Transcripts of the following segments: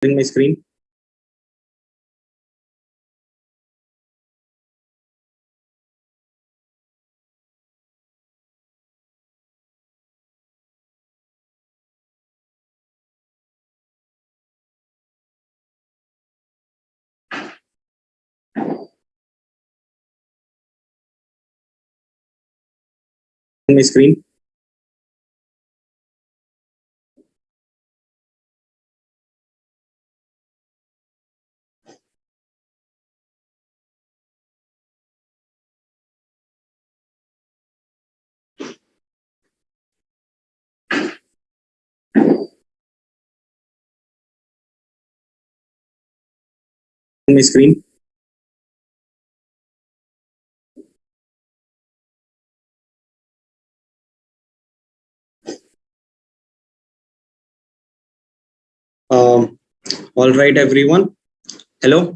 my screen. My screen. My screen. All right, everyone. Hello.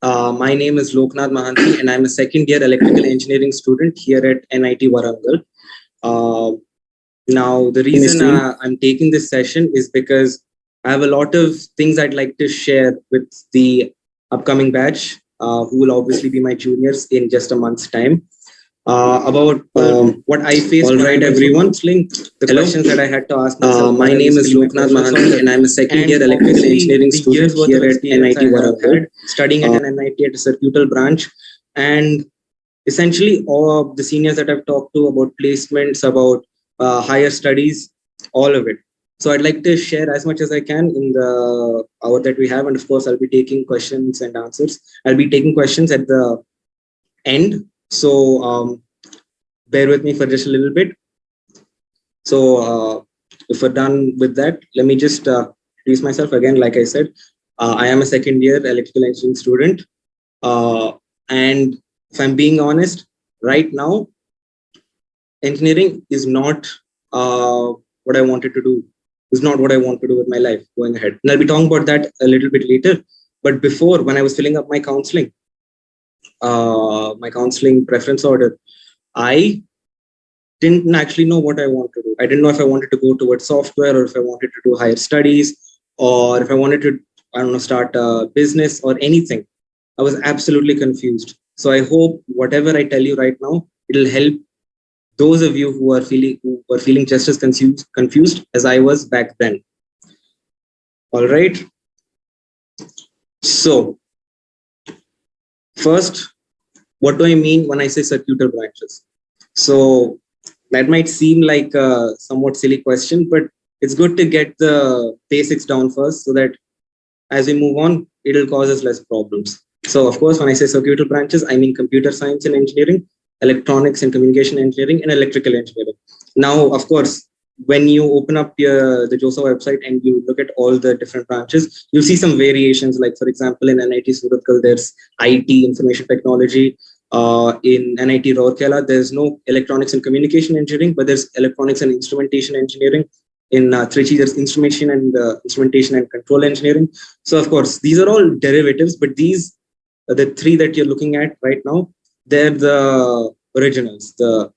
My name is Loknath Mahanti, and I'm a second-year electrical engineering student here at NIT Warangal. Now, the reason I'm taking this session is because I have a lot of things I'd like to share with the upcoming batch, who will obviously be my juniors in just a month's time. About what I faced. All right, everyone. The questions that I had to ask myself. My name is Loknath Mahanti, and I'm a second-year electrical engineering student here at NIT Warangal, studying at an NIT at a circuital branch. And essentially, all of the seniors that I've talked to about placements, about higher studies, all of it. So I'd like to share as much as I can in the hour that we have, and of course, I'll be taking questions and answers. I'll be taking questions at the end. So bear with me for just a little bit. So if we're done with that, let me just introduce myself again. Like I said, I am a second year electrical engineering student. And if I'm being honest, right now, engineering is not what I wanted to do. It's not what I want to do with my life going ahead. And I'll be talking about that a little bit later. But before, when I was filling up my counseling preference order, I didn't actually know what I want to do. I didn't know if I wanted to go towards software, or if I wanted to do higher studies, or if I wanted to, I don't know, start a business or anything. I was absolutely confused. So I hope whatever I tell you right now, it'll help those of you who were feeling just as confused as I was back then. All right. So first, what do I mean when I say circuital branches? So that might seem like a somewhat silly question, but it's good to get the basics down first, so that as we move on, it'll cause us less problems. So of course, when I say circuital branches, I mean computer science and engineering, electronics and communication engineering, and electrical engineering. Now, of course, when you open up the JOSA website and you look at all the different branches, you'll see some variations. Like, for example, in NIT Surathkal, there's IT, information technology. In NIT Rourkela, there's no electronics and communication engineering, but there's electronics and instrumentation engineering. In Trichy, there's instrumentation and control engineering. So, of course, these are all derivatives, but these are the three that you're looking at right now. They're the originals, the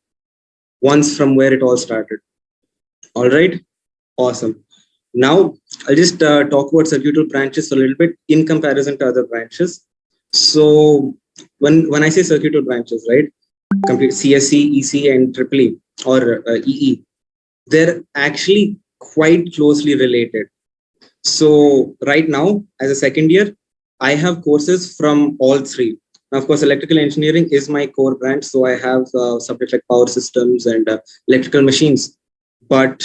ones from where it all started. All right, awesome. Now, I'll just talk about circuital branches a little bit in comparison to other branches. So, when I say circuital branches, right, CSE, EC, and EE, or EE, they're actually quite closely related. So right now, as a second year, I have courses from all three. Now, of course, electrical engineering is my core branch, so I have subjects like power systems and electrical machines. But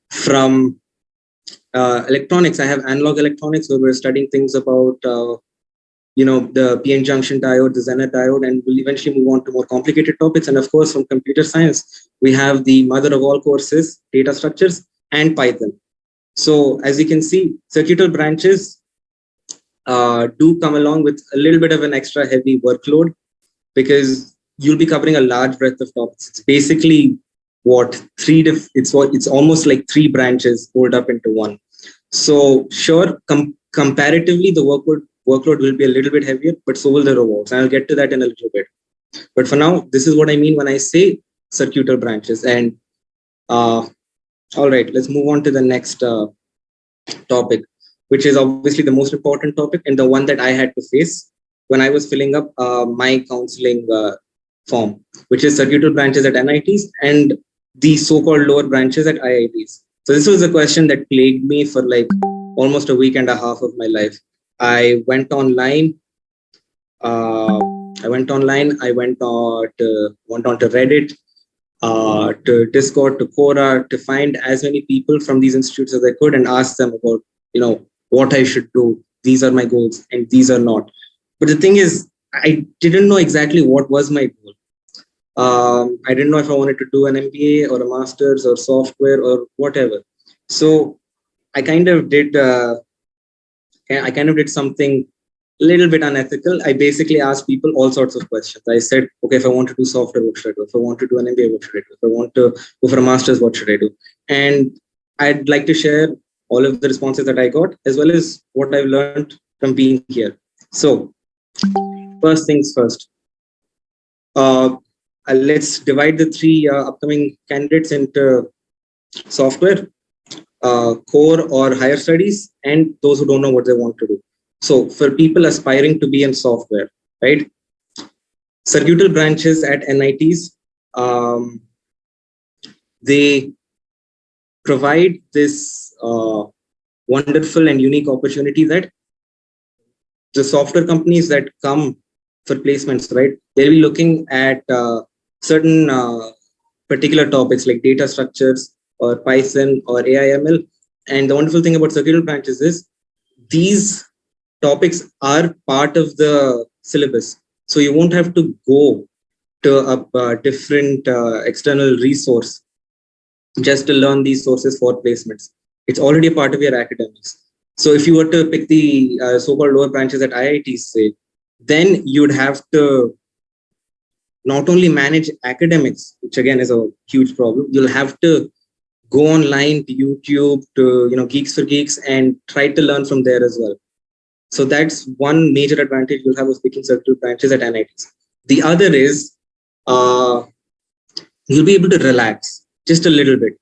from electronics, I have analog electronics, where we're studying things about the PN junction diode, the Zener diode, and we'll eventually move on to more complicated topics. And of course, from computer science, we have the mother of all courses, data structures, and Python. So as you can see, circuital branches do come along with a little bit of an extra heavy workload, because you'll be covering a large breadth of topics. It's basically it's almost like three branches rolled up into one. So sure, comparatively, the workload will be a little bit heavier, but so will the rewards. And I'll get to that in a little bit. But for now, this is what I mean when I say circuital branches. And all right, let's move on to the next topic, which is obviously the most important topic and the one that I had to face when I was filling up my counseling form, which is circuital branches at NITs and the so-called lower branches at IITs. So this was a question that plagued me for like almost a week and a half of my life. I went online. Uh, I went online. I went on to Reddit, to Discord, to Quora, to find as many people from these institutes as I could and ask them about, what I should do. These are my goals and these are not. But the thing is, I didn't know exactly what was my goal. I didn't know if I wanted to do an MBA or a master's or software or whatever. So I kind of did. I kind of did something a little bit unethical. I basically asked people all sorts of questions. I said, okay, if I want to do software, what should I do? If I want to do an MBA, what should I do? If I want to go for a master's, what should I do? And I'd like to share all of the responses that I got, as well as what I've learned from being here. So, first things first. Let's divide the three upcoming candidates into software, core or higher studies, and those who don't know what they want to do. So for people aspiring to be in software, right? Circuital branches at NITs, they provide this wonderful and unique opportunity that the software companies that come for placements, right? They'll be looking at certain particular topics like data structures or Python or AI/ML. And the wonderful thing about circuital branches is these topics are part of the syllabus. So you won't have to go to a different external resource just to learn these sources for placements. It's already a part of your academics. So if you were to pick the so-called lower branches at IITs, say, then you'd have to not only manage academics, which again is a huge problem. You'll have to go online to YouTube, to Geeks for Geeks, and try to learn from there as well. So that's one major advantage you'll have of picking circuital branches at NITs. The other is you'll be able to relax just a little bit,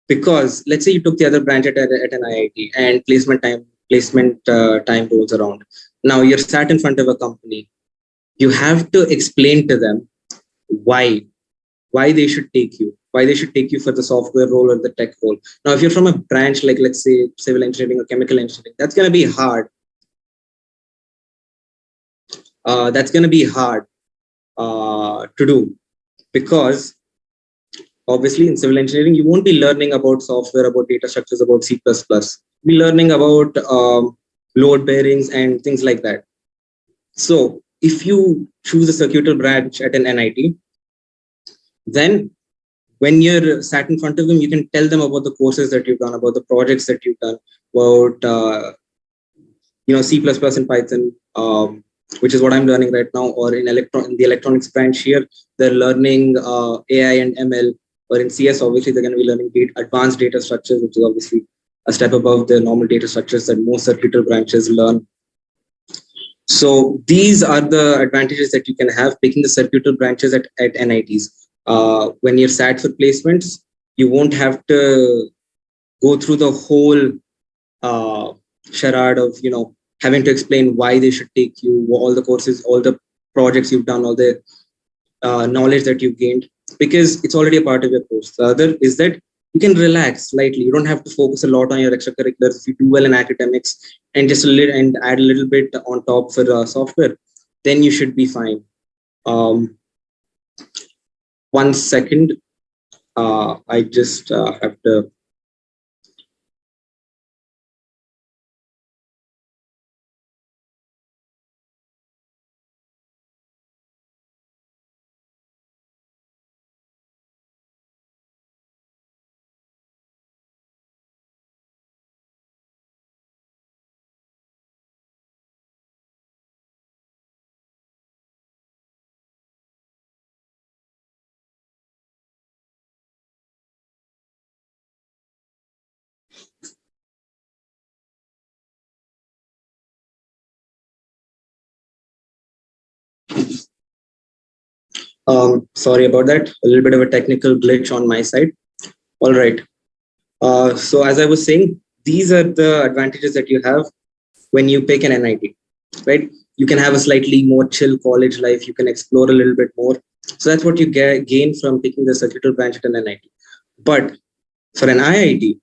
because let's say you took the other branch at an IIT and placement time rolls around. Now you're sat in front of a company. You have to explain to them why they should take you, for the software role or the tech role. Now, if you're from a branch like, let's say, civil engineering or chemical engineering, that's going to be hard. To do, because obviously in civil engineering, you won't be learning about software, about data structures, about C++. You'll be learning about load bearings and things like that. So if you choose a circuital branch at an NIT, then when you're sat in front of them, you can tell them about the courses that you've done, about the projects that you've done, about C++ and Python, which is what I'm learning right now, or in the electronics branch here, they're learning AI and ML, or in CS, obviously, they're going to be learning advanced data structures, which is obviously a step above the normal data structures that most circuital branches learn. So these are the advantages that you can have picking the circuital branches at NITs. When you're sat for placements, you won't have to go through the whole charade of having to explain why they should take you, all the courses, all the projects you've done, all the knowledge that you've gained, because it's already a part of your course. The other is that you can relax slightly. You don't have to focus a lot on your extracurriculars. If you do well in academics and just and add a little bit on top for software, then you should be fine. 1 second. I just have to. Sorry about that. A little bit of a technical glitch on my side. All right. So as I was saying, these are the advantages that you have when you pick an NIT, right? You can have a slightly more chill college life. You can explore a little bit more. So that's what you gain from picking the circuital branch at an NIT. But for an IIT,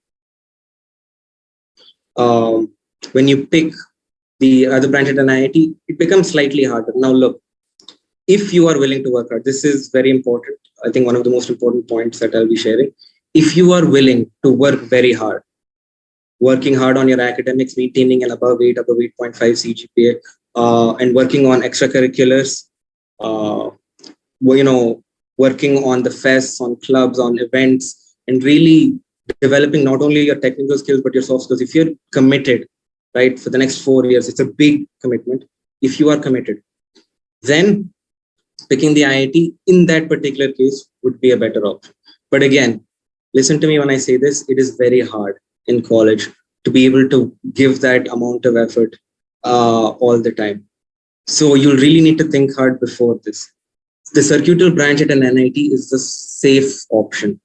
when you pick the other branch at an IIT, it becomes slightly harder. Now, look, if you are willing to work hard, this is very important. I think one of the most important points that I'll be sharing. If you are willing to work very hard, working hard on your academics, maintaining an above 8.5 CGPA, and working on extracurriculars, uh, working on the fests, on clubs, on events, and really developing not only your technical skills but your soft skills. If you're committed, right, for the next 4 years, it's a big commitment. If you are committed, then picking the IIT in that particular case would be a better option. But again, listen to me when I say this, it is very hard in college to be able to give that amount of effort all the time. So you'll really need to think hard before this. The circuital branch at an NIT is the safe option.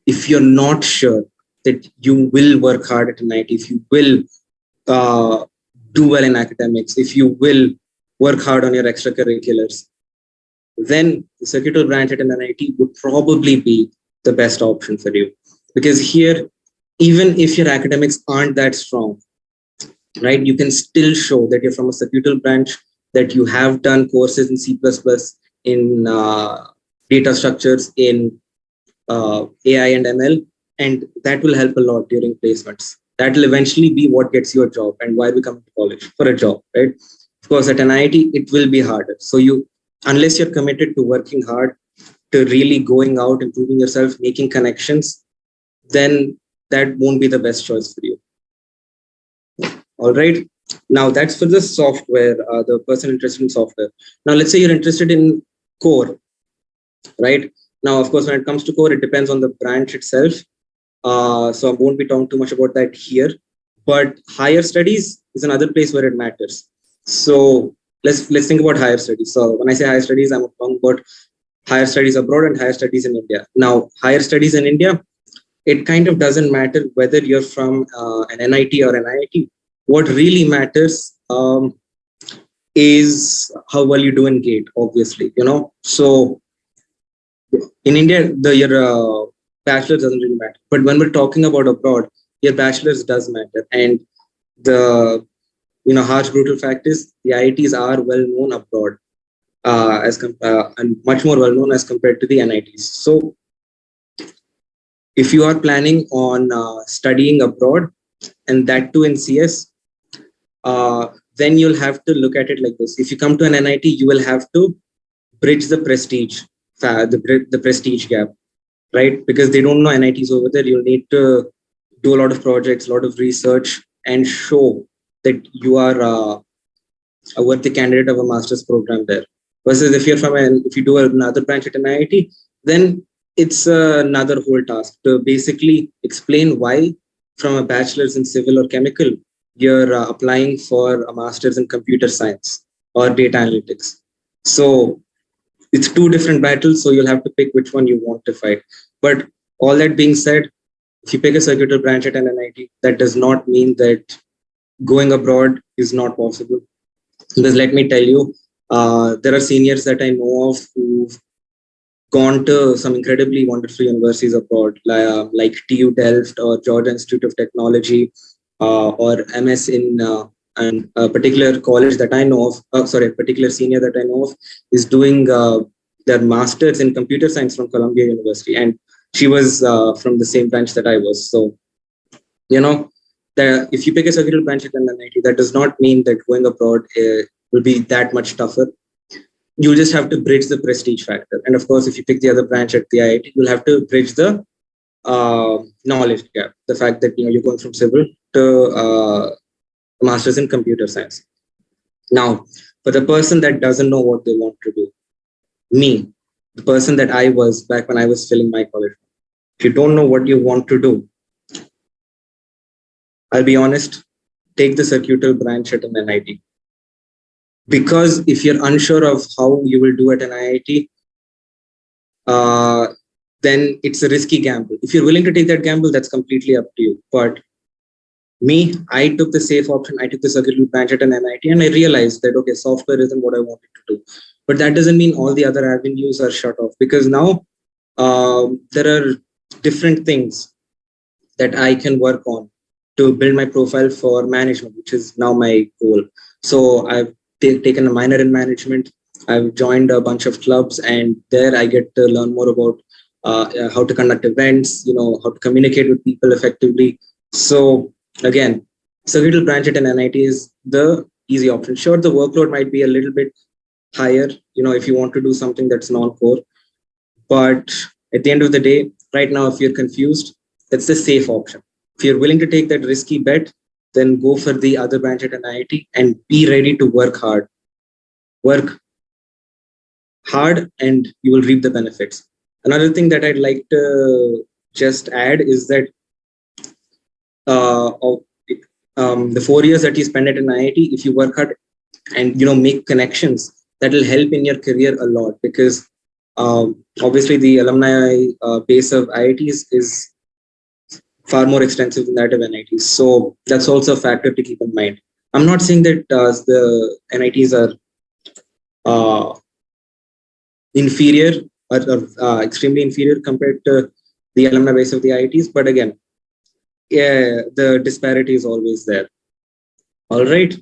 If you're not sure that you will work hard at an NIT, if you will do well in academics, if you will work hard on your extracurriculars, then the circuital branch at an NIT would probably be the best option for you. Because here, even if your academics aren't that strong, right, you can still show that you're from a circuital branch, that you have done courses in C++, in data structures, in AI and ML, and that will help a lot during placements. That will eventually be what gets you a job and why we come to college for a job, right? Of course, at an IIT, it will be harder. So unless you're committed to working hard, to really going out, improving yourself, making connections, then that won't be the best choice for you. All right. Now that's for the software, the person interested in software. Now let's say you're interested in core, right? Now, of course, when it comes to core, it depends on the branch itself. So I won't be talking too much about that here. But higher studies is another place where it matters. So let's think about higher studies. So when I say higher studies, I'm talking about higher studies abroad and higher studies in India. Now, higher studies in India, it kind of doesn't matter whether you're from an NIT or an IIT. What really matters is how well you do in GATE, obviously, So in India, your bachelor's doesn't really matter. But when we're talking about abroad, your bachelor's does matter. And the harsh brutal fact is the IITs are well known abroad, and much more well known as compared to the NITs. So if you are planning on studying abroad, and that too in CS, then you'll have to look at it like this. If you come to an NIT, you will have to bridge the prestige, the prestige gap, right? Because they don't know NITs over there. You'll need to do a lot of projects, a lot of research, and show that you are a worthy candidate of a master's program there. Versus if you do another branch at an IIT, then it's another whole task to basically explain why from a bachelor's in civil or chemical, you're applying for a master's in computer science or data analytics. So it's two different battles, so you'll have to pick which one you want to fight. But all that being said, if you pick a circuital branch at an NIT, that does not mean that going abroad is not possible. Because let me tell you, there are seniors that I know of who've gone to some incredibly wonderful universities abroad, like TU Delft or Georgia Institute of Technology, or MS in and a particular college that I know of, a particular senior that I know of is doing their master's in computer science from Columbia University. And she was from the same branch that I was. So, if you pick a circuital branch at an NIT, that does not mean that going abroad will be that much tougher. You just have to bridge the prestige factor. And of course, if you pick the other branch at the IIT, you'll have to bridge the knowledge gap. The fact that you're going from civil to master's in computer science. Now, for the person that doesn't know what they want to do, me, the person that I was back when I was filling my college, if you don't know what you want to do, I'll be honest, take the circuital branch at an NIT. Because if you're unsure of how you will do at an IIT, then it's a risky gamble. If you're willing to take that gamble, that's completely up to you. But Me, I took the safe option. I took the circuital branch at an NIT, and I realized that okay, software isn't what I wanted to do. But that doesn't mean all the other avenues are shut off, because now there are different things that I can work on to build my profile for management, which is now my goal. So I've taken a minor in management. I've joined a bunch of clubs, and there I get to learn more about how to conduct events, how to communicate with people effectively. So again, circuital branch at an NIT is the easy option. Sure, the workload might be a little bit higher, if you want to do something that's non-core. But at the end of the day, right now, if you're confused, that's the safe option. If you're willing to take that risky bet, then go for the other branch at an IIT and be ready to work hard. Work hard and you will reap the benefits. Another thing that I'd like to just add is that uh, the 4 years that you spend at an IIT, if you work hard and make connections, that will help in your career a lot, because obviously the alumni base of IITs is far more extensive than that of NITs. So that's also a factor to keep in mind. I'm not saying that the NITs are inferior or extremely inferior compared to the alumni base of the IITs, but again, yeah, the disparity is always there. All right,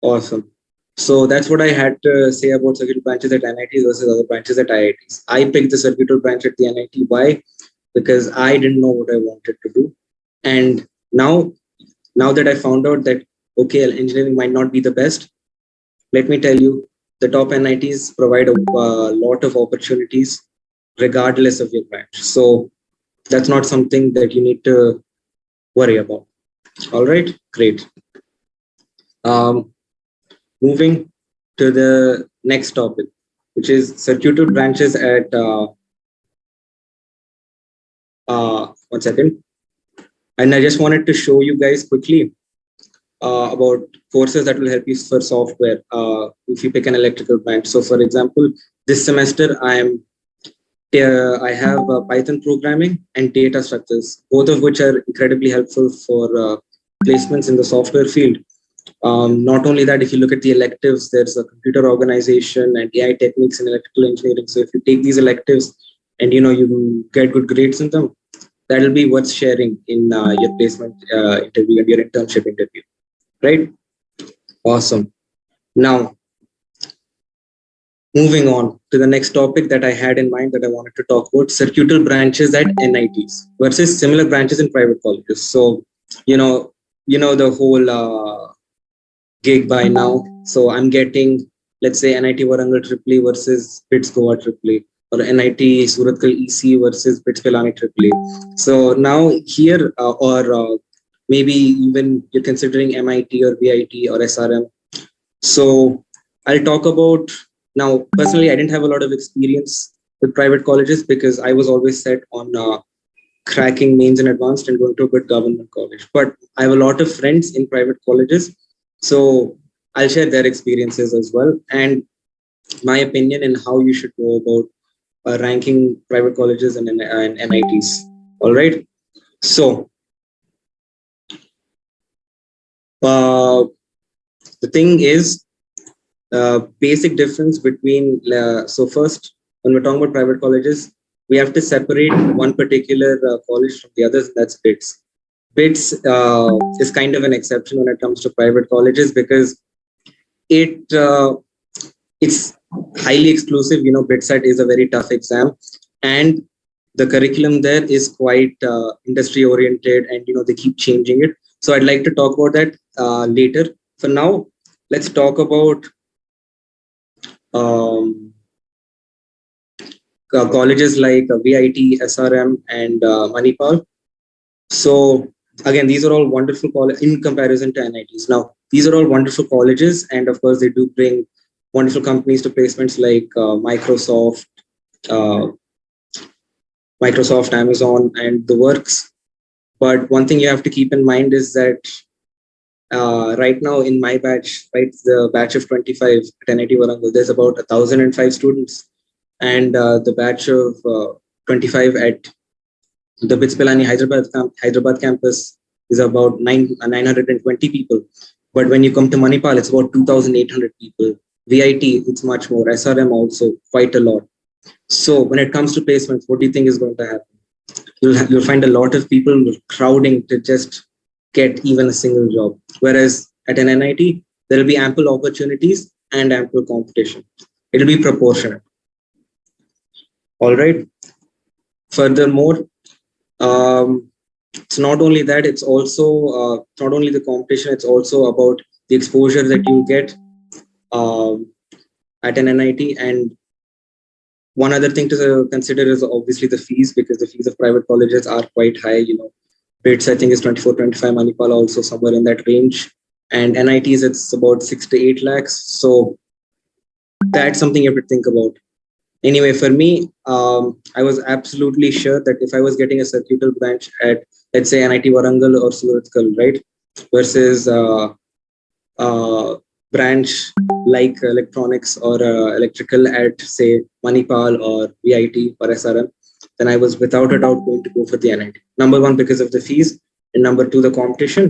awesome. So that's what I had to say about circuital branches at NITs versus other branches at IITs. I picked the circuital branch at the NIT. Why? Because I didn't know what I wanted to do. And now that I found out that, okay, engineering might not be the best, let me tell you, the top NITs provide a lot of opportunities regardless of your branch. So that's not something that you need to worry about. All right, great. Moving to the next topic, which is circuital branches at 1 second. And I just wanted to show you guys quickly about courses that will help you for software if you pick an electrical branch. So for example, this semester I have Python programming and data structures, both of which are incredibly helpful for placements in the software field. Not only that, if you look at the electives, there's a computer organization and AI techniques in electrical engineering. So if you take these electives and you get good grades in them, that'll be worth sharing in your placement interview and your internship interview, right? Awesome. Now, moving on to the next topic that I had in mind that I wanted to talk about, circuital branches at NITs versus similar branches in private colleges. So, the whole gig by now. So I'm getting, let's say, NIT Warangal Tripoli versus BITS Goa Tripoli, or NIT Surathkal EC versus BITS Pilani Tripoli. So now here, or maybe even you're considering MIT or VIT or SRM. So I'll talk about, now personally, I didn't have a lot of experience with private colleges because I was always set on cracking mains and advanced and going to a good government college. But I have a lot of friends in private colleges, so I'll share their experiences as well and my opinion and how you should go about ranking private colleges and NITs. All right. So the thing is, basic difference between, so first, when we're talking about private colleges, we have to separate one particular college from the others, that's BITS. BITS is kind of an exception when it comes to private colleges because it's highly exclusive. BITSAT is a very tough exam, and the curriculum there is quite industry oriented, and they keep changing it. So I'd like to talk about that later. For now, let's talk about colleges like VIT, SRM, and Manipal. So again, these are all wonderful colleges in comparison to NITs. Now, these are all wonderful colleges, and of course, they do bring wonderful companies to placements like Microsoft, Amazon, and the works. But one thing you have to keep in mind is that right now in my batch, right, the batch of 25 at NIT Warangal, there's about 1,005 students, and the batch of 25 at the BITS Pilani Hyderabad campus is about 920 people. But when you come to Manipal, it's about 2,800 people. VIT, it's much more. SRM also quite a lot. So when it comes to placements, what do you think is going to happen? You'll find a lot of people crowding to just get even a single job. Whereas at an NIT, there will be ample opportunities and ample competition. It'll be proportionate. All right. Furthermore, it's not only that, it's also not only the competition, it's also about the exposure that you get at an NIT. And one other thing to consider is obviously the fees, because the fees of private colleges are quite high. BITS, I think, is 24, 25, Manipal also somewhere in that range. And NITs, it's about 6 to 8 lakhs. So that's something you have to think about. Anyway, for me, I was absolutely sure that if I was getting a circuital branch at, let's say, NIT Warangal or Suratkal, right, versus branch like electronics or electrical at, say, Manipal or VIT or SRM, then I was without a doubt going to go for the NIT. Number one, because of the fees, and number two, the competition.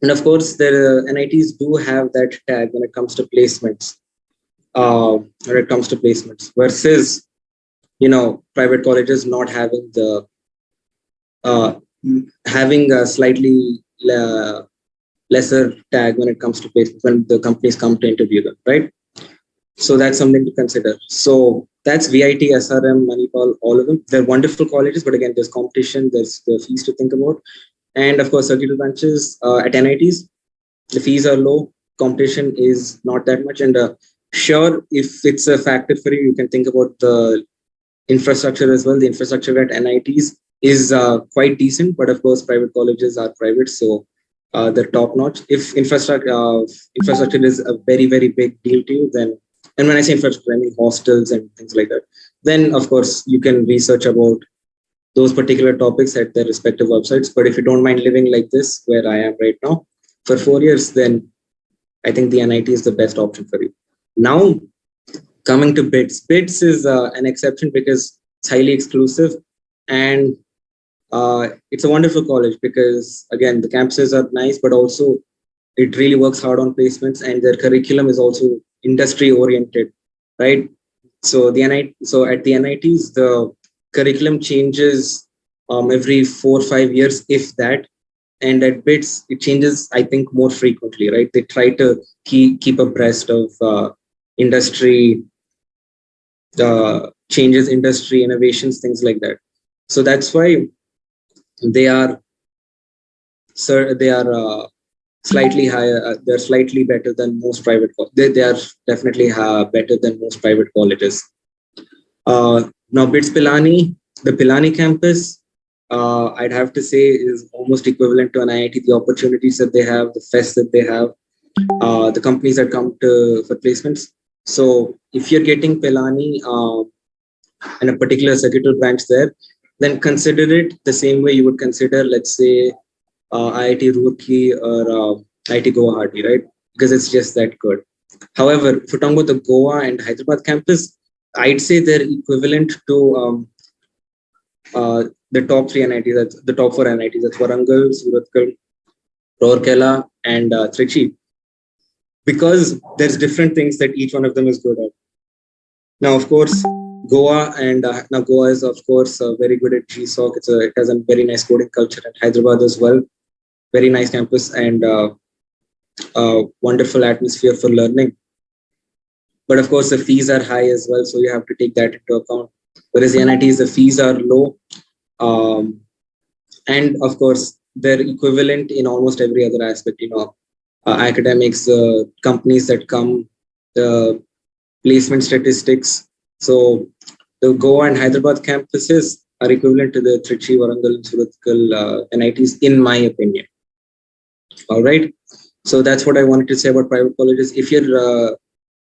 And of course, the NITs do have that tag when it comes to placements. Versus private colleges not having the having a slightly lesser tag when it comes to placements when the companies come to interview them, right? So that's something to consider. So that's VIT, SRM, Manipal, all of them. They're wonderful colleges, but again, there's competition, there's the fees to think about. And of course, circuital branches at NITs, the fees are low, competition is not that much. And sure, if it's a factor for you, you can think about the infrastructure as well. The infrastructure at NITs is quite decent, but of course, private colleges are private, so they're top notch. If infrastructure is a very, very big deal to you, then, and when I say infrastructure, I mean hostels and things like that, then of course you can research about those particular topics at their respective websites. But if you don't mind living like this, where I am right now, for 4 years, then I think the NIT is the best option for you. Now, coming to BITS. BITS is an exception because it's highly exclusive, and it's a wonderful college because, again, the campuses are nice, but also it really works hard on placements, and their curriculum is also industry oriented, right? So at the NITs, the curriculum changes every 4 or 5 years, if that. And at BITS, it changes, I think, more frequently, right? They try to keep abreast of industry changes, industry innovations, things like that. So that's why they are slightly higher. They're slightly better than most private. They are definitely better than most private colleges. Now, BITS Pilani, the Pilani campus, I'd have to say is almost equivalent to an IIT. The opportunities that they have, the fests that they have, the companies that come for placements. So if you're getting Pilani and a particular circuital branch there, then consider it the same way you would consider, let's say, IIT Roorkee or IIT Guwahati, right? Because it's just that good. However, if you're talking about the Goa and Hyderabad campus, I'd say they're equivalent to the top 3 NITs, the top 4 NITs. That's Warangal, Suratkal, Rourkela, and Trichy. Because there's different things that each one of them is good at. Now, of course, Goa is, of course, very good at GSOC. It has a very nice coding culture, and Hyderabad as well. Very nice campus and wonderful atmosphere for learning. But of course, the fees are high as well, so you have to take that into account. Whereas the NITs, the fees are low. And of course, they're equivalent in almost every other aspect, academics, companies that come, the placement statistics. So the Goa and Hyderabad campuses are equivalent to the Trichy, Warangal, and Suratkal NITs, in my opinion. All right. So that's what I wanted to say about private colleges. If you're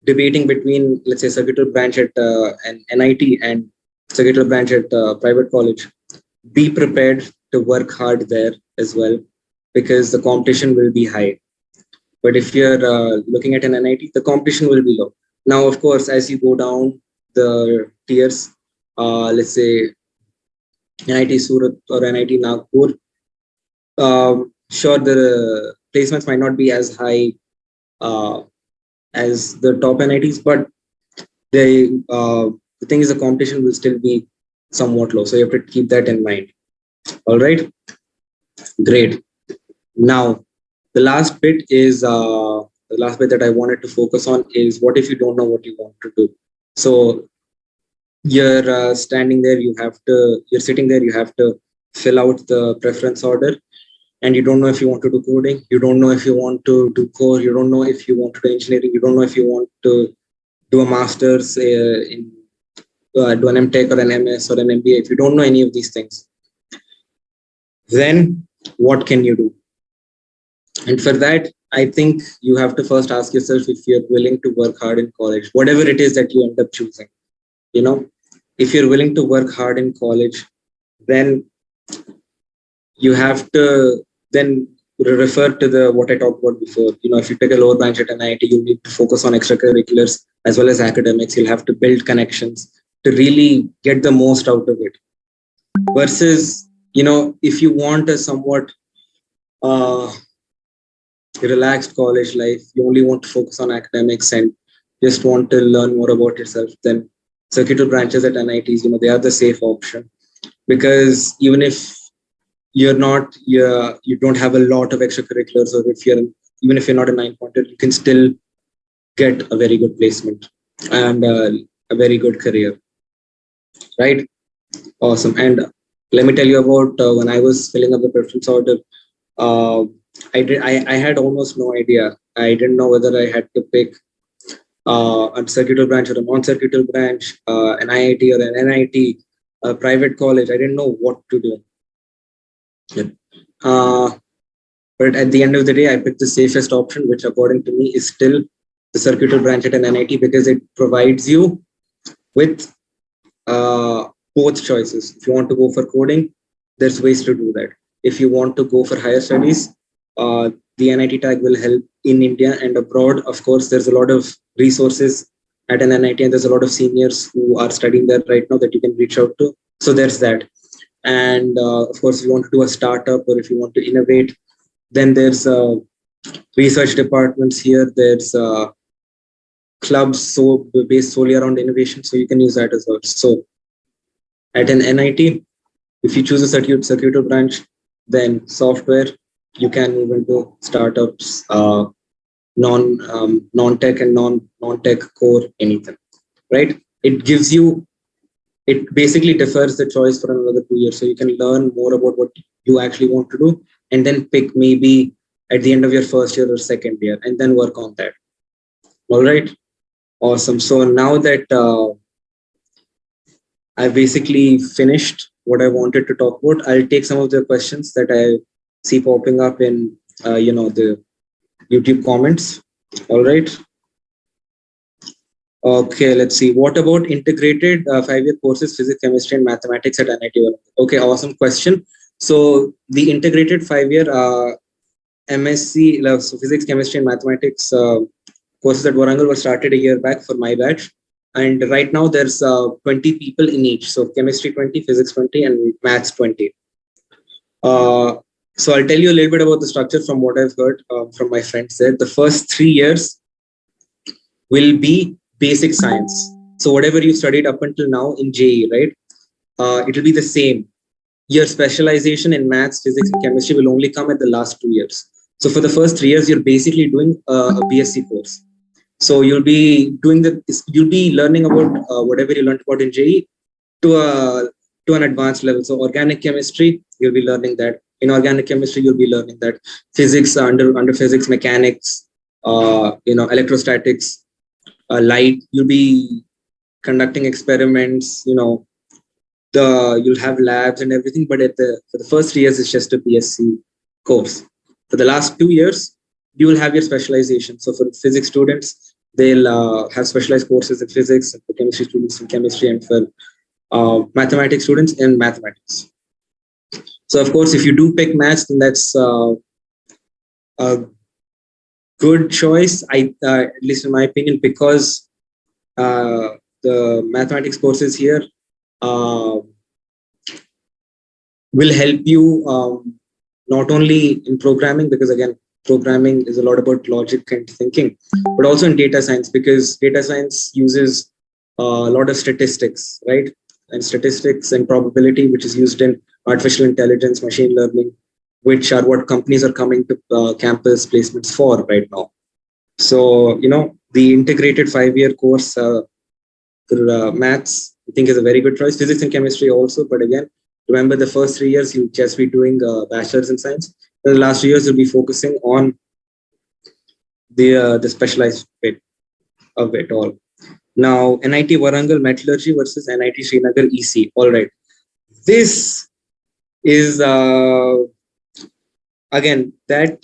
debating between, let's say, circuital branch at an NIT and circuital branch at private college, be prepared to work hard there as well, because the competition will be high. But if you're looking at an NIT, the competition will be low. Now, of course, as you go down the tiers, let's say NIT Surat or NIT Nagpur, Sure, the placements might not be as high uh, as the top NITs, but the thing is the competition will still be somewhat low. So you have to keep that in mind. All right, great. Now, the last bit is the last bit that I wanted to focus on is what if you don't know what you want to do? So you're standing there, you're sitting there, you have to fill out the preference order, and you don't know if you want to do coding, you don't know if you want to do core, you don't know if you want to do engineering, you don't know if you want to do a master's in do an MTech or an MS or an MBA. If you don't know any of these things, then what can you do? And for that, I think you have to first ask yourself if you're willing to work hard in college, whatever it is that you end up choosing. You know, if you're willing to work hard in college, then you have to then refer to the what I talked about before. You know, if you take a lower branch at an IIT, you need to focus on extracurriculars as well as academics. You'll have to build connections to really get the most out of it. Versus, you know, if you want a somewhat uh, relaxed college life, you only want to focus on academics and just want to learn more about yourself, then circuital branches at NITs, you know, they are the safe option. Because even if you don't have a lot of extracurriculars, or if you're even if you're not a 9 pointer, you can still get a very good placement and a very good career, right? Awesome. And let me tell you about when I was filling up the preference order. uh, I had almost no idea. I didn't know whether I had to pick a circuital branch or a non-circuital branch, an IIT or an NIT, a private college. I didn't know what to do. Yeah. Uh, but at the end of the day, I picked the safest option, which according to me is still the circuital branch at an NIT, because it provides you with both choices. If you want to go for coding, there's ways to do that. If you want to go for higher studies, the NIT tag will help in India and abroad. Of course, there's a lot of resources at an NIT, and there's a lot of seniors who are studying there right now that you can reach out to. So there's that. And of course, if you want to do a startup or if you want to innovate, then there's research departments here. There's clubs so based solely around innovation, so you can use that as well. So at an NIT, if you choose a circuital branch, then software, you can move into startups, non-tech and non-tech core, anything, right? It basically defers the choice for another 2 years, so you can learn more about what you actually want to do, and then pick maybe at the end of your first year or second year, and then work on that. All right, awesome. So now that I basically finished what I wanted to talk about, I'll take some of the questions that I see popping up in the YouTube comments. All right. Okay, let's see. What about integrated 5-year courses, physics, chemistry, and mathematics at NIT? Okay, awesome question. So the integrated 5-year MSc, so physics, chemistry, and mathematics courses at Warangal were started a year back for my batch. And right now there's 20 people in each. So chemistry 20, physics 20, and maths 20. So I'll tell you a little bit about the structure from what I've heard from my friends there. The first 3 years will be basic science. So whatever you studied up until now in JE, right? It will be the same. Your specialization in maths, physics, and chemistry will only come at the last 2 years. So for the first 3 years, you're basically doing a BSc course. So you'll be learning about whatever you learned about in JE to an advanced level. So organic chemistry, you'll be learning that. In organic chemistry, you'll be learning that. Physics, under physics, mechanics, electrostatics, light, you'll be conducting experiments, you'll have labs and everything, but for the first 3 years, it's just a BSc course. For the last 2 years, you will have your specialization. So for physics students, they'll have specialized courses in physics, and for chemistry students in chemistry, and for mathematics students in mathematics. So of course, if you do pick maths, then that's a good choice, at least in my opinion, because the mathematics courses here will help you not only in programming, because again, programming is a lot about logic and thinking, but also in data science, because data science uses a lot of statistics, right? And statistics and probability, which is used in artificial intelligence, machine learning, which are what companies are coming to campus placements for right now. So, the integrated 5-year course, maths, I think is a very good choice. Physics and chemistry also, but again, remember the first 3 years you'll just be doing bachelor's in science. The last 2 years you'll be focusing on the specialized bit of it all. Now, NIT Warangal Metallurgy versus NIT Srinagar EC. All right, this is again that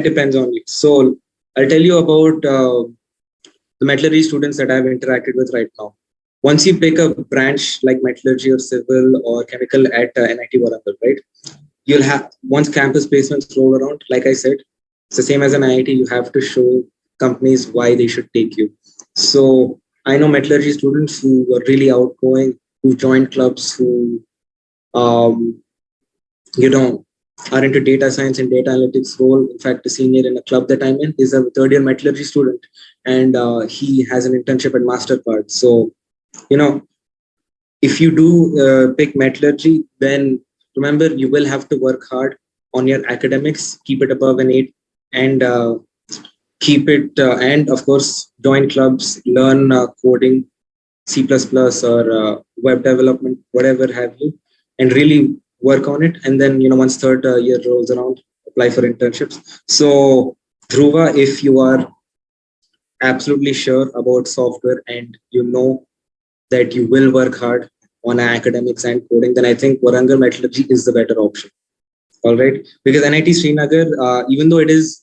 depends on you. So I'll tell you about the metallurgy students that I've interacted with right now. Once you pick a branch like metallurgy or civil or chemical at NIT Warangal, right? You'll have, once campus placements roll around, like I said, it's the same as an IIT. You have to show companies why they should take you. So I know metallurgy students who were really outgoing, who joined clubs, who are into data science and data analytics role. In fact, the senior in a club that I'm in is a third-year metallurgy student, and he has an internship at MasterCard. So, if you do pick metallurgy, then remember you will have to work hard on your academics, keep it above an 8, and keep it, and of course, join clubs, learn coding, C++ or web development, whatever have you, and really work on it. And then, once third year rolls around, apply for internships. So, Dhruva, if you are absolutely sure about software and you know that you will work hard on academics and coding, then I think Warangal Metallurgy is the better option. All right, because NIT Srinagar, even though it is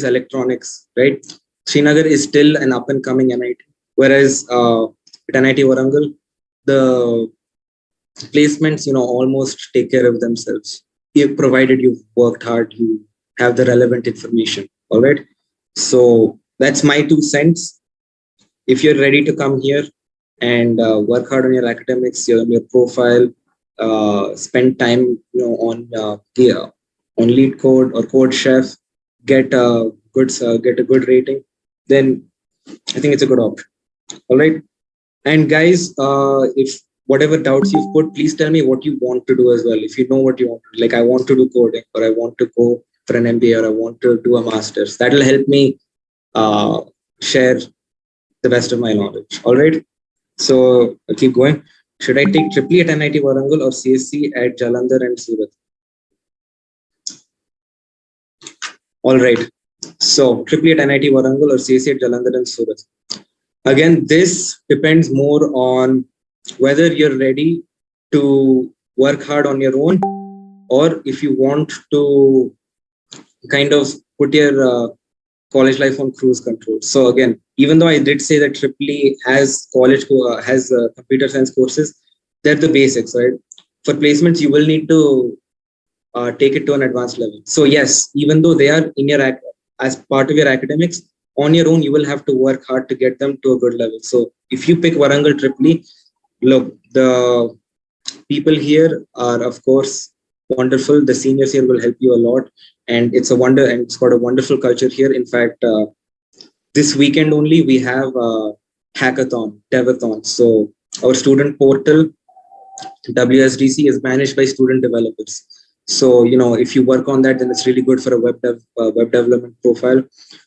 electronics, right? Srinagar is still an up and coming NIT, whereas at NIT Warangal, the placements, almost take care of themselves. If provided you've worked hard, you have the relevant information. All right. So that's my 2 cents. If you're ready to come here and work hard on your academics, on your profile, spend time, on Lead Code or Code Chef, get a good rating, then I think it's a good option. All right. And guys, if whatever doubts you've put, please tell me what you want to do as well. If you know what you want to do, like I want to do coding, or I want to go for an MBA, or I want to do a master's, that'll help me share the best of my knowledge. All right. So I'll keep going. Should I take triple at NIT Warangal or CSC at Jalandhar and Surat? All right. So triple at NIT Warangal or CSC at Jalandhar and Surat. Again, this depends more on whether you're ready to work hard on your own, or if you want to kind of put your college life on cruise control. So again, even though I did say that Tripoli has computer science courses, they're the basics, right? For placements, you will need to take it to an advanced level. So yes, even though they are in your as part of your academics, on your own, you will have to work hard to get them to a good level. So if you pick Warangal Tripoli, look, the people here are, of course, wonderful. The seniors here will help you a lot, and it's a wonder, and it's got a wonderful culture here. In fact, this weekend only we have a hackathon, devathon. So our student portal, WSDC, is managed by student developers. So if you work on that, then it's really good for a web development profile.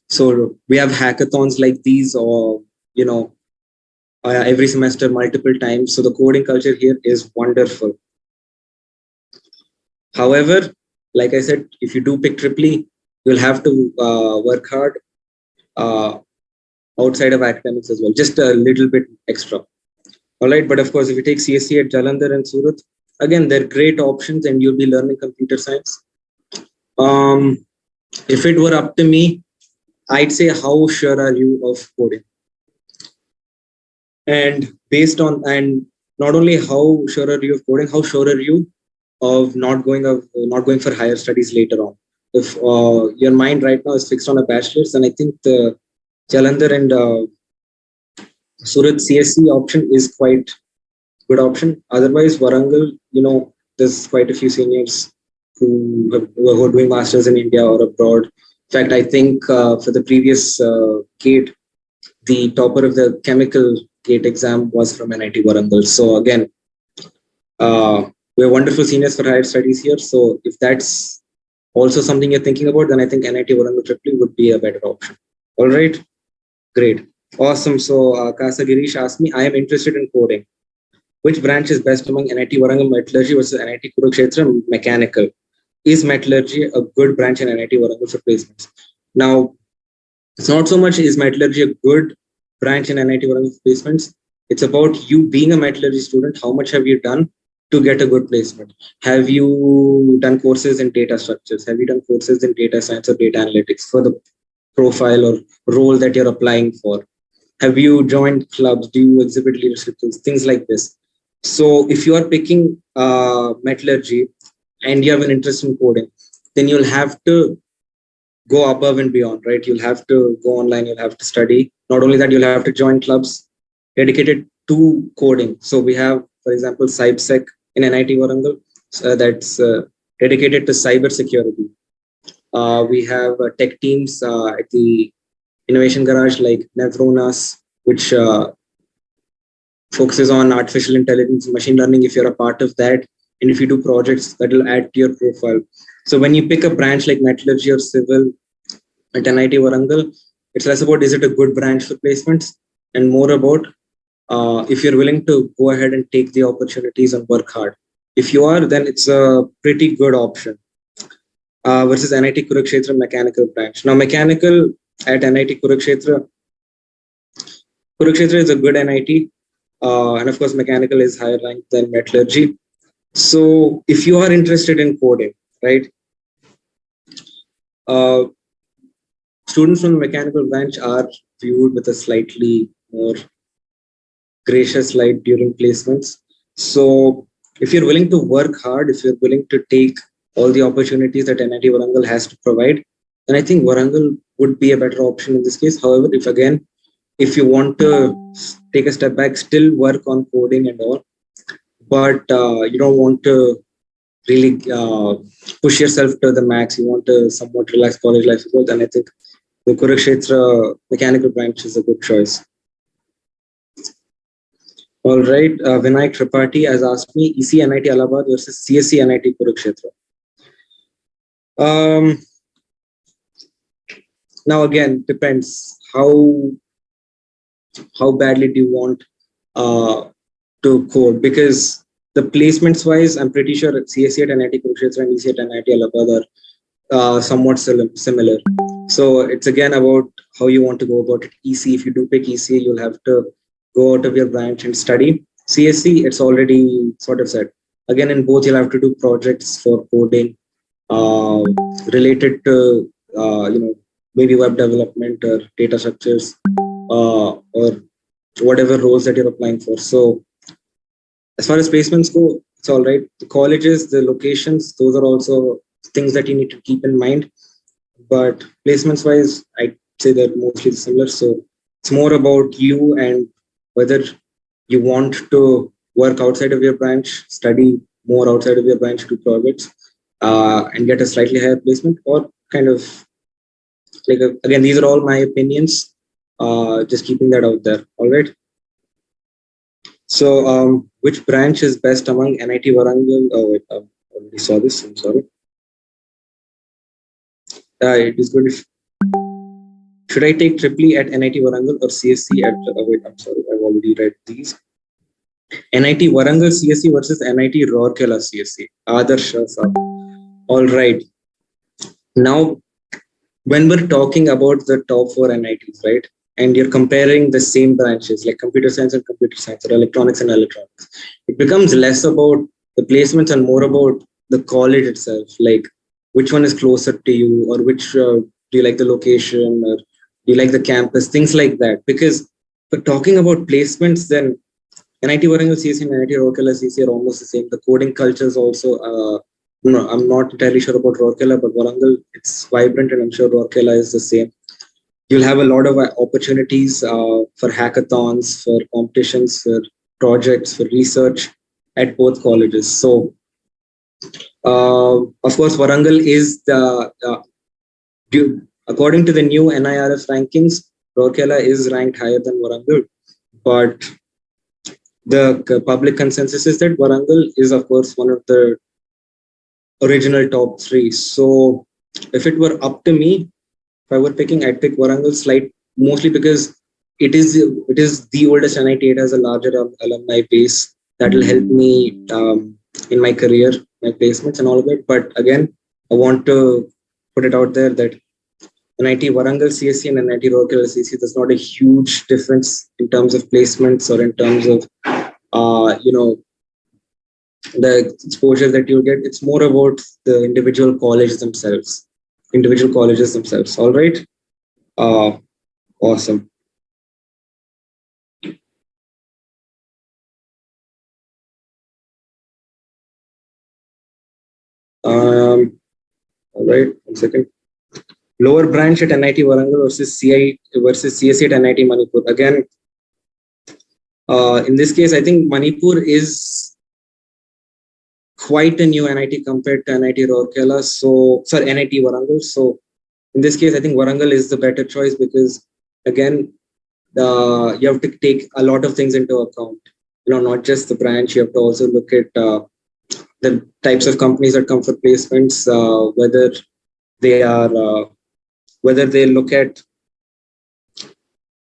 So we have hackathons like these, or every semester multiple times. So the coding culture here is wonderful. However, like I said, if you do pick Tripoli, you'll have to work hard outside of academics as well, just a little bit extra. All right, but of course, if you take CSC at Jalandhar and Surat, again, they're great options, and you'll be learning computer science. If it were up to me, I'd say, how sure are you of coding? And based on, and not only how sure are you of coding, how sure are you of not going for higher studies later on? If your mind right now is fixed on a bachelor's, then I think the Jalandhar and Surat CSC option is quite good option. Otherwise, Warangal, there's quite a few seniors who are doing masters in India or abroad. In fact, I think for the previous GATE, the topper of the chemical GATE exam was from NIT Warangal. So again, we have wonderful seniors for higher studies here. So if that's also something you're thinking about, then I think NIT Warangal Tripoli would be a better option. All right, great, awesome. So Kasa Girish asked me, I am interested in coding. Which branch is best among NIT Warangal Metallurgy versus NIT Kurukshetra Mechanical? Is metallurgy a good branch in NIT Warangal for placements? Now, it's not so much is metallurgy a good branch in NIT Warangal for placements. It's about you being a metallurgy student. How much have you done to get a good placement? Have you done courses in data structures? Have you done courses in data science or data analytics for the profile or role that you're applying for? Have you joined clubs? Do you exhibit leadership skills? Things like this. So if you are picking metallurgy and you have an interest in coding, then you'll have to go above and beyond, right? You'll have to go online, you'll have to study. Not only that, you'll have to join clubs dedicated to coding. So we have, for example, CyberSec in NIT Warangal, that's dedicated to cyber security. We have tech teams at the Innovation Garage like Nevronas, which focuses on artificial intelligence and machine learning. If you're a part of that, and if you do projects, that will add to your profile. So when you pick a branch like metallurgy or civil at NIT Warangal, it's less about is it a good branch for placements and more about if you're willing to go ahead and take the opportunities and work hard. If you are, then it's a pretty good option versus NIT Kurukshetra mechanical branch. Now, mechanical at NIT Kurukshetra is a good NIT. And of course, mechanical is higher ranked than metallurgy. So if you are interested in coding, right, students from the mechanical branch are viewed with a slightly more gracious light during placements. So if you're willing to work hard, if you're willing to take all the opportunities that NIT Warangal has to provide, then I think Warangal would be a better option in this case. However, if you want to take a step back, still work on coding and all, but you don't want to really push yourself to the max, you want to somewhat relax college life as well, then I think the Kurukshetra mechanical branch is a good choice. All right, Vinayak Tripathi has asked me, EC NIT Allahabad versus CSC NIT Kurukshetra. Now again, depends how badly do you want to code, because the placements wise, I'm pretty sure CSC at NIT Kurukshetra and EC at NIT Allahabad are somewhat similar. So it's again about how you want to go about it. EC, if you do pick EC, you'll have to go out of your branch and study. CSC, it's already sort of set. Again, in both, you'll have to do projects for coding related to maybe web development or data structures or whatever roles that you're applying for. So as far as placements go, it's all right. The colleges, the locations, those are also things that you need to keep in mind. But placements wise, I'd say they're mostly similar. So it's more about you and whether you want to work outside of your branch, study more outside of your branch, do projects, and get a slightly higher placement, or kind of like, again, these are all my opinions. Just keeping that out there. All right. So, which branch is best among NIT Warangal? Oh, wait, I already saw this. I'm sorry. It is good. Should I take Tripoli at NIT Warangal or CSC at? Wait, I'm sorry. I've already read these. NIT Warangal CSC versus NIT Rourkela CSC. Adarsh. All right. Now, when we're talking about the top 4 NITs, right? And you're comparing the same branches like computer science and computer science or electronics and electronics, it becomes less about the placements and more about the college itself, like which one is closer to you, or which do you like the location, or do you like the campus, things like that. Because for talking about placements, then NIT Warangal CSC and NIT Rourkela CSC are almost the same. The coding culture is also, I'm not entirely sure about Rourkela, but Warangal, it's vibrant, and I'm sure Rourkela is the same. You'll have a lot of opportunities for hackathons, for competitions, for projects, for research at both colleges. So Of course, Warangal is according to the new NIRF rankings, Rourkela is ranked higher than Warangal, but the public consensus is that Warangal is, of course, one of the original top three. So if it were up to me, if I were picking, I'd pick Warangal slight, mostly because it is the oldest NIT. It has a larger alumni base that will help me in my career, my placements, and all of it. But again, I want to put it out there that NIT Warangal CSC and NIT Rourkela CSC, there's not a huge difference in terms of placements or in terms of the exposure that you get. It's more about the individual colleges themselves. All right. Awesome. All right. 1 second. Lower branch at NIT Warangal versus CSC at NIT Manipur. Again, in this case, I think Manipur is quite a new NIT compared to NIT Rourkela. So, sorry, NIT Warangal. So, in this case, I think Warangal is the better choice because, again, you have to take a lot of things into account. Not just the branch. You have to also look at the types of companies that come for placements, whether they look at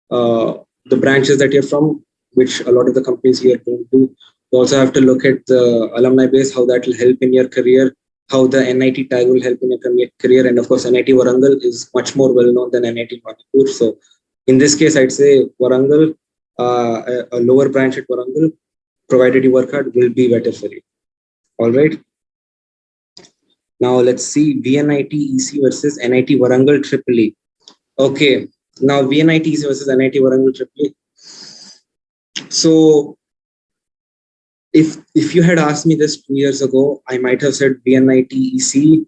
the branches that you're from, which a lot of the companies here don't do. You also have to look at the alumni base, how that will help in your career, how the NIT tag will help in your career. And of course, NIT Warangal is much more well known than NIT Manipur. So in this case, I'd say Warangal, a lower branch at Warangal, provided you work hard, will be better for you. All right. Now let's see VNIT EC versus NIT Warangal Triple E. Okay. Now VNIT EC versus NIT Warangal Triple E. So if you had asked me this 2 years ago, I might have said VNIT EC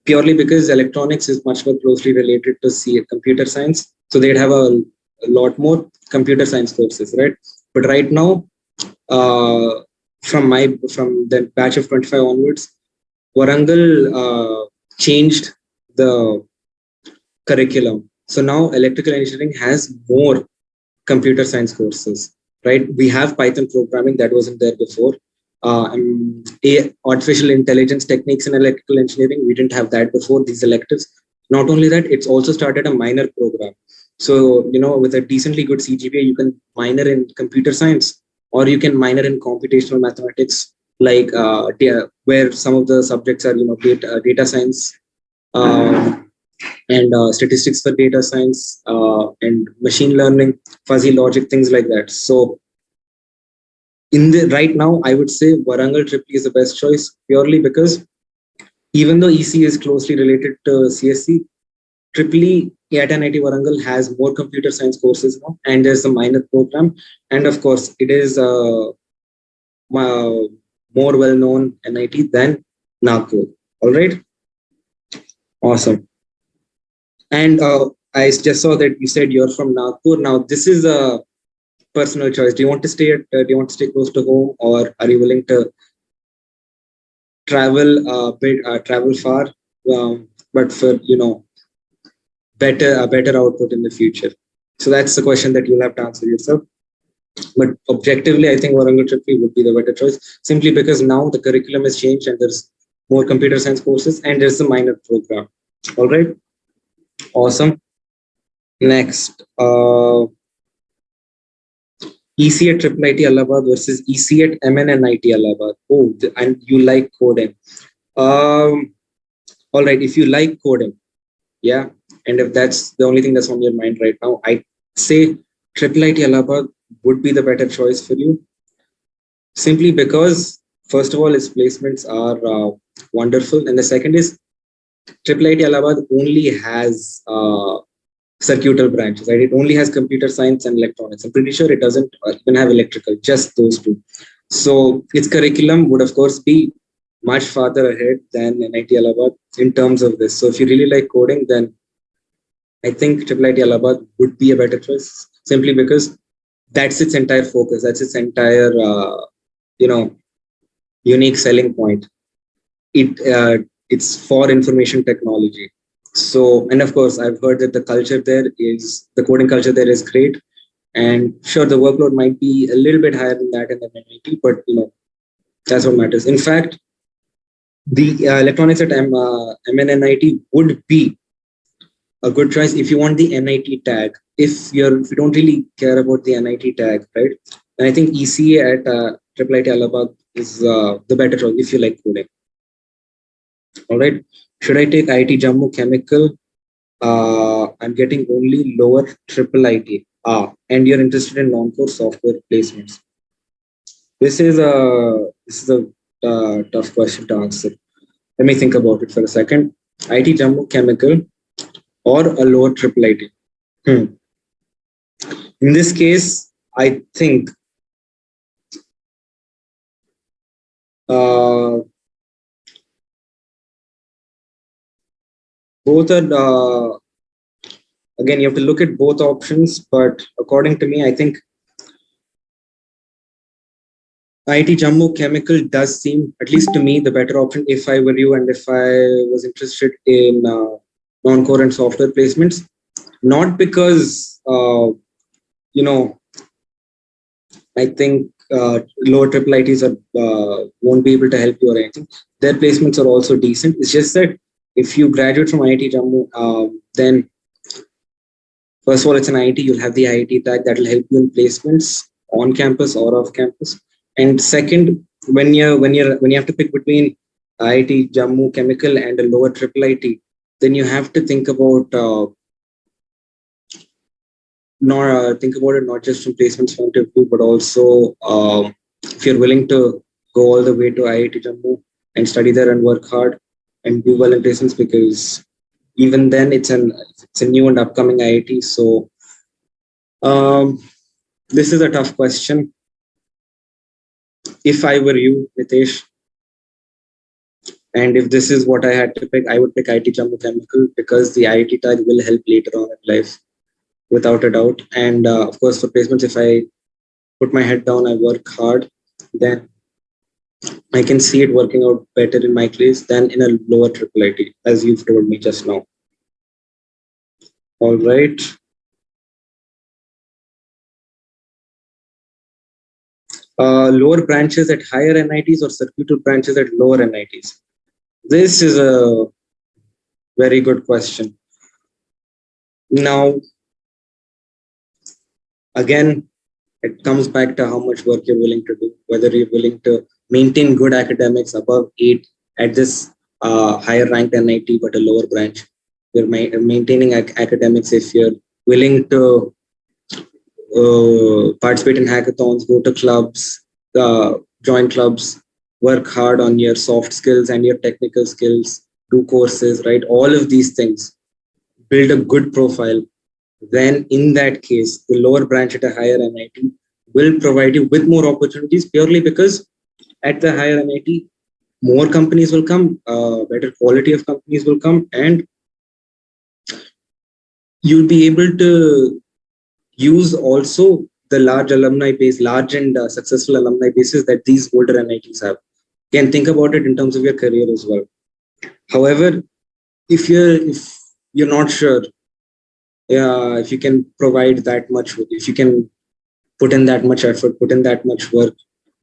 purely because electronics is much more closely related to computer science. So they'd have a lot more computer science courses, right? But right now, from the batch of 25 onwards, Warangal changed the curriculum. So now electrical engineering has more computer science courses, right? We have Python programming that wasn't there before. Artificial intelligence techniques in electrical engineering, we didn't have that before, these electives. Not only that, it's also started a minor program. So, with a decently good CGPA, you can minor in computer science or you can minor in computational mathematics, like where some of the subjects are, data science, and statistics for data science, and machine learning, fuzzy logic, things like that. So right now, I would say Warangal Triple is the best choice purely because even though EC is closely related to CSC, Triple E at NIT Warangal has more computer science courses now, and there's a minor program, and of course, it is more well-known NIT than Nagpur. All right, awesome. And I just saw that you said you're from Nagpur. Now, this is a personal choice. Do you want to stay close to home, or are you willing to travel far, but for better output in the future? So that's the question that you'll have to answer yourself. But objectively, I think Warangal Triple would be the better choice, simply because now the curriculum has changed and there's more computer science courses and there's a minor program. All right. Awesome. Next, EC at Triple IT Allahabad versus EC at MNNIT Allahabad. Oh, and you like coding. All right. If you like coding, yeah, and if that's the only thing that's on your mind right now, I'd say Triple IT Allahabad would be the better choice for you. Simply because, first of all, its placements are wonderful, and the second is Triple IT Allahabad only has circuital branches, right? It only has computer science and electronics. I'm pretty sure it doesn't even have electrical, just those two. So its curriculum would, of course, be much farther ahead than NIT Allahabad in terms of this. So if you really like coding, then I think Triple IT Allahabad would be a better choice, simply because that's its entire focus. That's its entire, unique selling point. it's for information technology. So, and of course, I've heard that the coding culture there is great. And sure, the workload might be a little bit higher than that in the NIT, but that's what matters. In fact, the electronics at MNNIT would be a good choice if you want the NIT tag. If you don't really care about the NIT tag, right? And I think ECA at IIIT Allahabad is the better choice if you like coding. All right. Should I take IT Jammu Chemical? I'm getting only lower triple IT. And you're interested in non-core software placements. This is a tough question to answer. Let me think about it for a second. IT Jammu Chemical or a lower triple IT. In this case, I think both are again, you have to look at both options, but according to me, I think IT Jammu Chemical does seem, at least to me, the better option if I were you and if I was interested in non-core and software placements. Not because, I think lower triple ITs won't be able to help you or anything. Their placements are also decent. It's just that if you graduate from IIT Jammu, then first of all, it's an IIT. You'll have the IIT tag that will help you in placements on campus or off campus. And second, when you have to pick between IIT Jammu Chemical and a lower triple IT, then you have to think about it not just from placements point of view, but also if you're willing to go all the way to IIT Jammu and study there and work hard and do well in placements, because even then it's a new and upcoming IIT. So this is a tough question. If I were you, Nitesh, and if this is what I had to pick, I would pick IIT Jammu Chemical because the IIT tag will help later on in life, without a doubt. And of course, for placements, if I put my head down, I work hard, then I can see it working out better in my case than in a lower triple IT, as you've told me just now. All right. Lower branches at higher NITs or circuital branches at lower NITs? This is a very good question. Now, again, it comes back to how much work you're willing to do, whether you're willing to maintain good academics above 8 at this higher ranked NIT but a lower branch. You're maintaining academics if you're willing to participate in hackathons, go to clubs, join clubs, work hard on your soft skills and your technical skills, do courses, right? All of these things, build a good profile. Then in that case, the lower branch at a higher NIT will provide you with more opportunities purely because at the higher NIT, more companies will come, better quality of companies will come, and you'll be able to use also the large alumni base, large and successful alumni bases that these older NITs have. You can think about it in terms of your career as well. However, if you're not sure, if you can provide that much, if you can put in that much effort, put in that much work,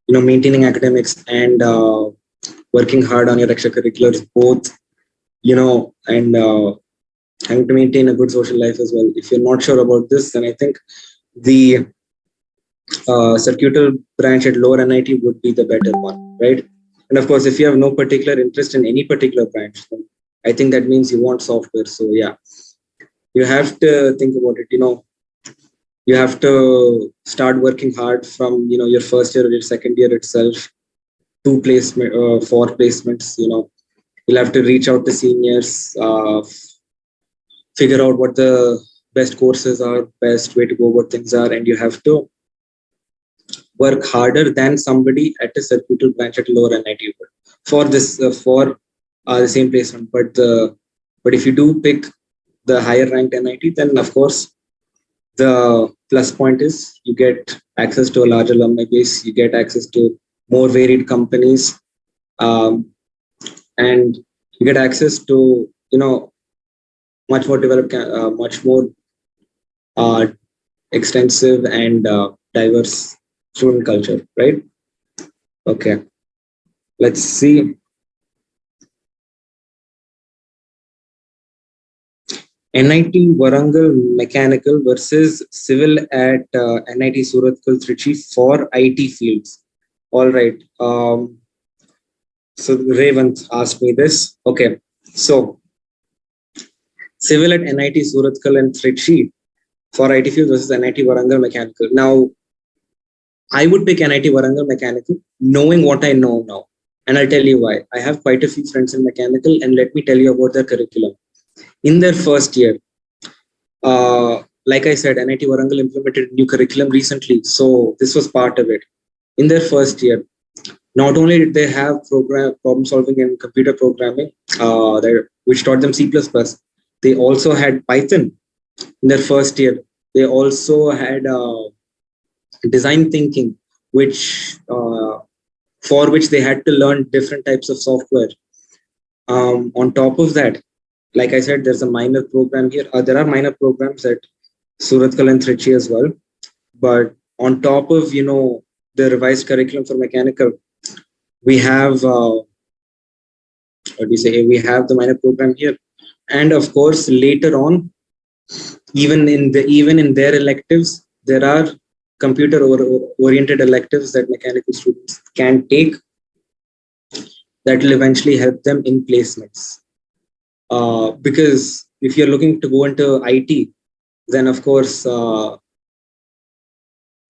maintaining academics and working hard on your extracurriculars, both, and having to maintain a good social life as well. If you're not sure about this, then I think the circuital branch at lower NIT would be the better one, right? And of course, if you have no particular interest in any particular branch, then I think that means you want software. So yeah, you have to think about it. You have to start working hard from your first year or your second year itself. 4 placements. You'll have to reach out to seniors, figure out what the best courses are, best way to go about things are, and you have to work harder than somebody at a circuital branch at lower NIT for this for the same placement. But if you do pick the higher ranked NIT, then of course the plus point is you get access to a larger alumni base, you get access to more varied companies, and you get access to, much more developed, much more uh, extensive and diverse student culture, right? Okay, let's see. NIT Warangal Mechanical versus Civil at NIT Surathkal Trichy for IT fields. All right. So Revant asked me this. Okay. So Civil at NIT Surathkal and Trichy for IT fields versus NIT Warangal Mechanical. Now, I would pick NIT Warangal Mechanical, knowing what I know now. And I'll tell you why. I have quite a few friends in mechanical, and let me tell you about their curriculum. In their first year, like I said, NIT Warangal implemented a new curriculum recently. So this was part of it. In their first year, not only did they have problem solving and computer programming, which taught them C++, they also had Python in their first year. They also had design thinking, which for which they had to learn different types of software. On top of that, like I said, there's a minor program here. There are minor programs at Surathkal and Trichy as well. But on top of, the revised curriculum for mechanical, we have, what do you say, we have the minor program here. And of course, later on, even in their electives, there are computer oriented electives that mechanical students can take that will eventually help them in placements. Because if you're looking to go into IT, then of course,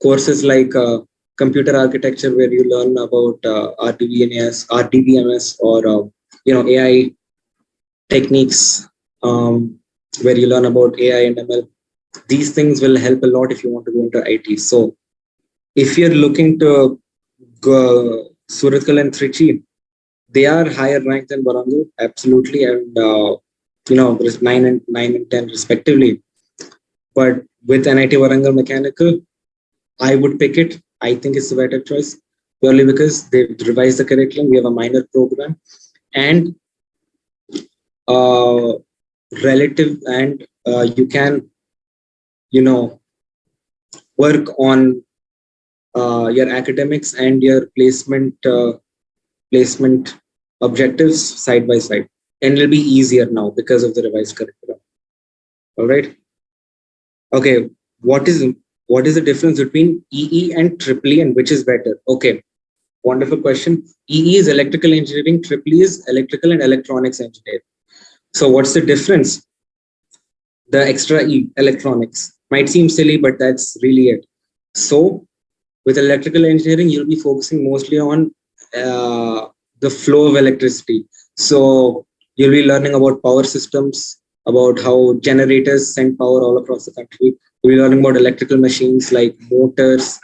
courses like computer architecture, where you learn about RDBMS, or AI techniques, where you learn about AI and ML. These things will help a lot if you want to go into IT. So if you're looking to go Surathkal and Trichy, they are higher ranked than Warangal, absolutely, and there's 9 and 10 respectively. But with NIT Warangal Mechanical, I would pick it. I think it's a better choice, purely because they've revised the curriculum. We have a minor program, and relative, and you can, work on your academics and your placement objectives side by side, and it'll be easier now because of the revised curriculum. All right. Okay. What is the difference between EE and EEE, and which is better? Okay. Wonderful question. EE is electrical engineering, EEE is electrical and electronics engineering. So what's the difference? The extra E, electronics. Might seem silly, but that's really it. So with electrical engineering, you'll be focusing mostly on the flow of electricity. So you'll be learning about power systems, about how generators send power all across the country. You'll be learning about electrical machines like motors,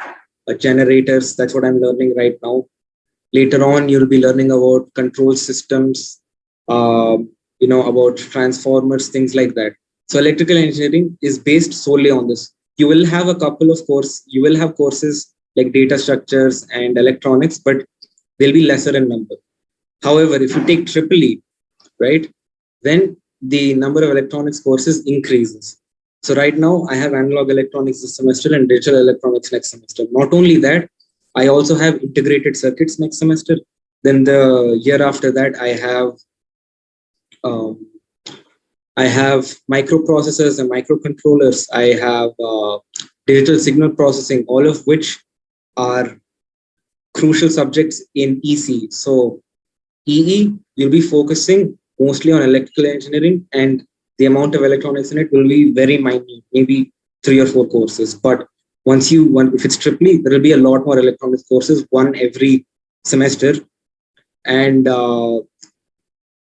generators. That's what I'm learning right now. Later on, you'll be learning about control systems, about transformers, things like that. So electrical engineering is based solely on this. You will have you will have courses like data structures and electronics, but they'll be lesser in number. However, if you take EEE, right, then the number of electronics courses increases. So right now, I have analog electronics this semester and digital electronics next semester. Not only that, I also have integrated circuits next semester. Then the year after that, I have microprocessors and microcontrollers. I have digital signal processing, all of which are crucial subjects in EC. So EE, you'll be focusing mostly on electrical engineering, and the amount of electronics in it will be very minute, maybe 3 or 4 courses. But if it's EEE, there will be a lot more electronics courses, one every semester. And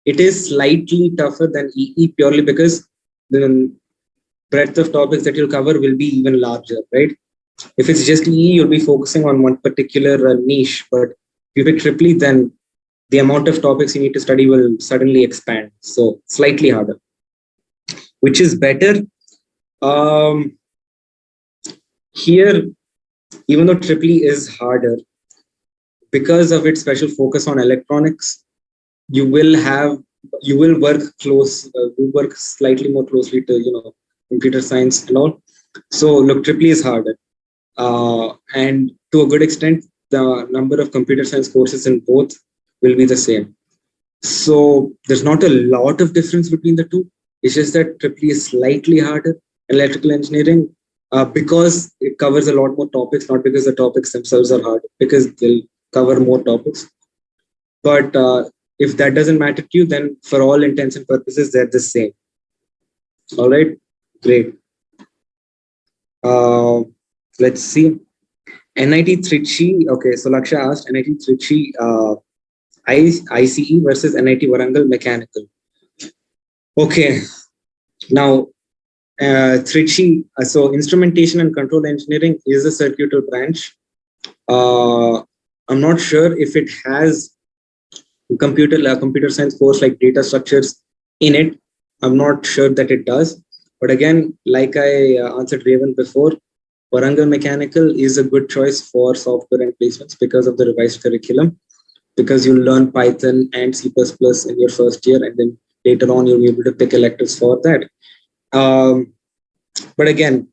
it is slightly tougher than EE, purely because the breadth of topics that you'll cover will be even larger, right? If it's just EE, you'll be focusing on one particular niche. But if you pick EEE, then the amount of topics you need to study will suddenly expand. So slightly harder. Which is better? Here, even though EEE is harder, because of its special focus on electronics, you will have, you will work slightly more closely to, computer science and all. So look, triple E is harder. And to a good extent, the number of computer science courses in both will be the same. So there's not a lot of difference between the two. It's just that triple E is slightly harder, electrical engineering, because it covers a lot more topics, not because the topics themselves are hard, because they'll cover more topics. But if that doesn't matter to you, then for all intents and purposes, they're the same. All right, great. Uh, let's see. NIT Trichy. Okay, so Laksha asked NIT Trichy ICE versus NIT Warangal Mechanical. Okay, now Trichy. So instrumentation and control engineering is a circuital branch. I'm not sure if it has computer science course like data structures in it. I'm not sure that it does. But again, like I answered Raven before, Warangal Mechanical is a good choice for software and placements because of the revised curriculum, because you'll learn Python and C++ in your first year, and then later on you'll be able to pick electives for that. But again,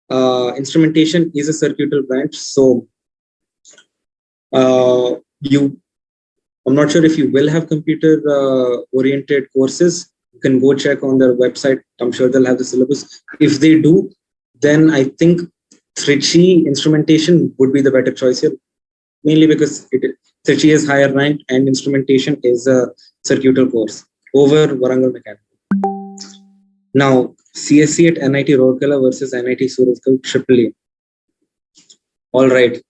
instrumentation is a circuital branch, so you I'm not sure if you will have computer oriented courses. You can go check on their website. I'm sure they'll have the syllabus. If they do, then I think Trichy instrumentation would be the better choice here, mainly because Trichy is higher ranked and instrumentation is a circuital course over Warangal Mechanical. Now, CSC at NIT Rourkela versus NIT Surathkal Triple E. All right.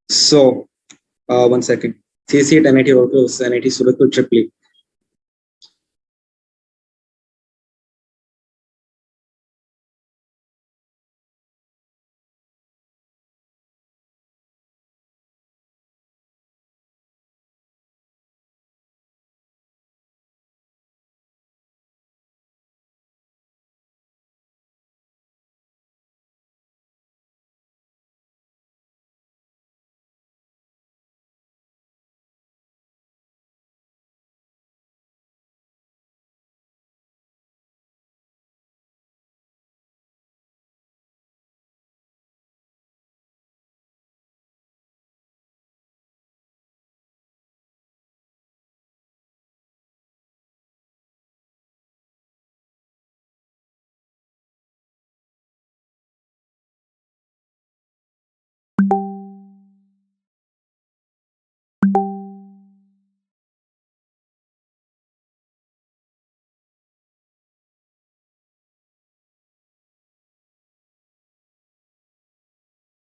So, one second. CSC at NIT Rourkela versus NIT Surathkal Triple E.